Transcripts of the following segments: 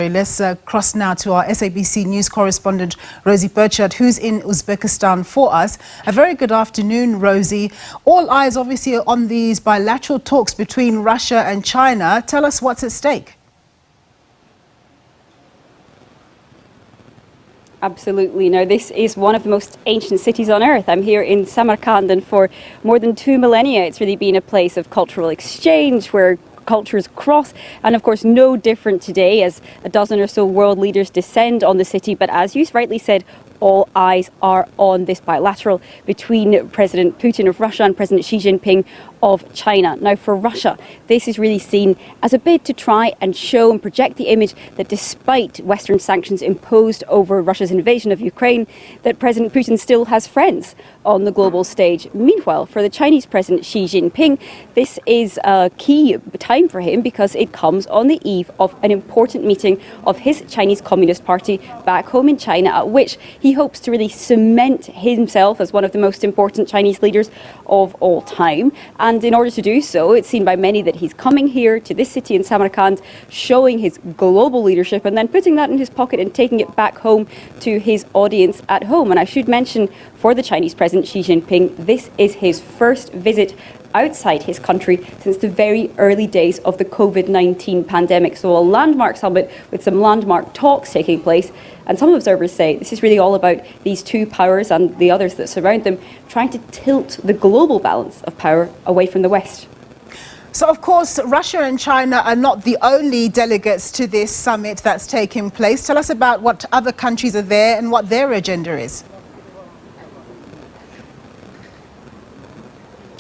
Let's cross now to our SABC news correspondent, Rosie Birchard, who's in Uzbekistan for us. A very good afternoon, Rosie. All eyes obviously are on these bilateral talks between Russia and China. Tell us what's at stake. Absolutely. Now, this is one of the most ancient cities on earth. I'm here in Samarkand, and for more than 2 millennia, it's really been a place of cultural exchange where cultures cross, and of course no different today as a dozen or so world leaders descend on the city. But as you rightly said, all eyes are on this bilateral between President Putin of Russia and President Xi Jinping of China. Now, for Russia, this is really seen as a bid to try and show and project the image that despite Western sanctions imposed over Russia's invasion of Ukraine, that President Putin still has friends on the global stage. Meanwhile, for the Chinese President Xi Jinping, this is a key time for him because it comes on the eve of an important meeting of his Chinese Communist Party back home in China, at which he hopes to really cement himself as one of the most important Chinese leaders of all time. And in order to do so, it's seen by many that he's coming here to this city in Samarkand, showing his global leadership and then putting that in his pocket and taking it back home to his audience at home. And I should mention, for the Chinese President Xi Jinping, this is his first visit outside his country since the very early days of the COVID-19 pandemic. So a landmark summit with some landmark talks taking place. And some observers say this is really all about these two powers and the others that surround them trying to tilt the global balance of power away from the West. So, of course, Russia and China are not the only delegates to this summit that's taking place. Tell us about what other countries are there and what their agenda is.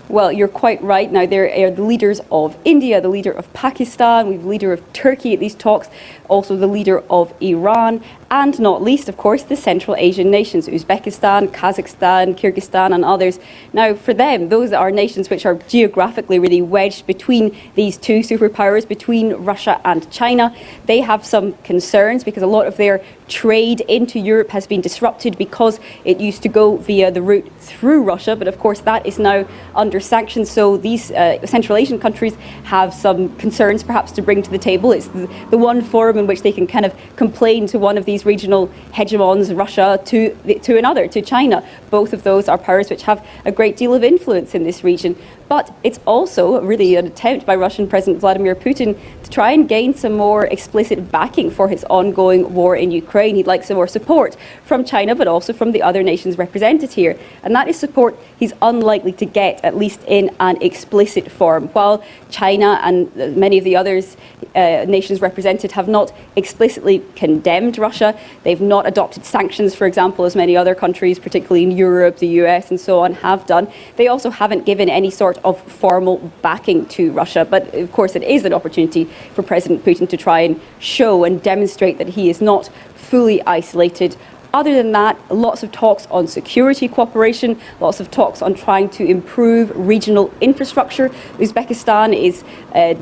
Well, you're quite right. Now, there are the leaders of India, the leader of Pakistan, we have the leader of Turkey at these talks, also the leader of Iran, and not least, of course, the Central Asian nations, Uzbekistan, Kazakhstan, Kyrgyzstan, and others. Now, for them, those are nations which are geographically really wedged between these two superpowers, between Russia and China. They have some concerns because a lot of their trade into Europe has been disrupted because it used to go via the route through Russia, but of course that is now under sanctions. So these Central Asian countries have some concerns perhaps to bring to the table. It's the one forum in which they can kind of complain to one of these regional hegemons, Russia, to another, to China. Both of those are powers which have a great deal of influence in this region. But it's also really an attempt by Russian President Vladimir Putin to try and gain some more explicit backing for his ongoing war in Ukraine. He'd like some more support from China, but also from the other nations represented here. And that is support he's unlikely to get, at least in an explicit form. While China and many of the others nations represented have not explicitly condemned Russia, they've not adopted sanctions, for example, as many other countries, particularly in Europe, the US and so on, have done. They also haven't given any sort of formal backing to Russia. But of course, it is an opportunity for President Putin to try and show and demonstrate that he is not fully isolated. Other than that, lots of talks on security cooperation, lots of talks on trying to improve regional infrastructure. Uzbekistan is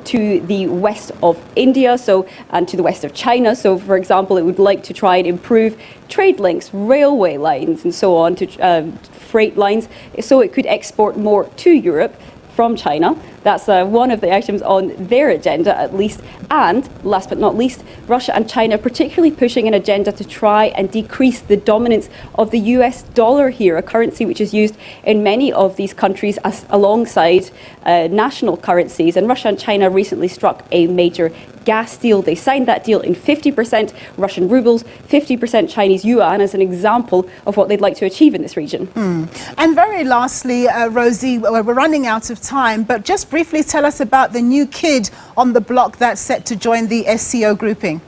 to the west of India, and to the west of China. So, for example, it would like to try and improve trade links, railway lines, and so on, to freight lines, so it could export more to Europe from China. That's one of the items on their agenda, at least. And last but not least, Russia and China particularly pushing an agenda to try and decrease the dominance of the US dollar here, a currency which is used in many of these countries alongside national currencies. And Russia and China recently struck a major gas deal. They signed that deal in 50% Russian rubles, 50% Chinese yuan, as an example of what they'd like to achieve in this region. And very lastly, Rosie, we're running out of time, but just briefly tell us about the new kid on the bloc that's set to join the SCO grouping.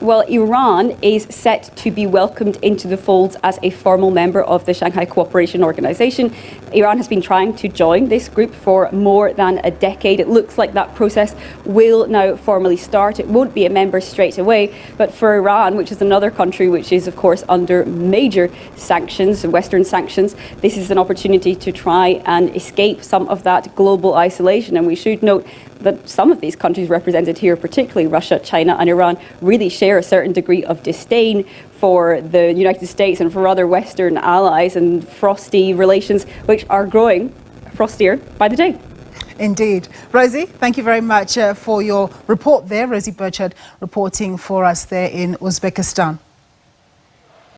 Well, Iran is set to be welcomed into the folds as a formal member of the Shanghai Co-operation Organization. Iran has been trying to join this group for more than a decade. It looks like that process will now formally start. It won't be a member straight away, but for Iran, which is another country which is, of course, under major sanctions, Western sanctions, this is an opportunity to try and escape some of that global isolation. And we should note that some of these countries represented here, particularly Russia, China and Iran, really share a certain degree of disdain for the United States and for other Western allies, and frosty relations which are growing frostier by the day. Indeed. Rosie, thank you very much for your report there. Rosie Birchard reporting for us there in Uzbekistan.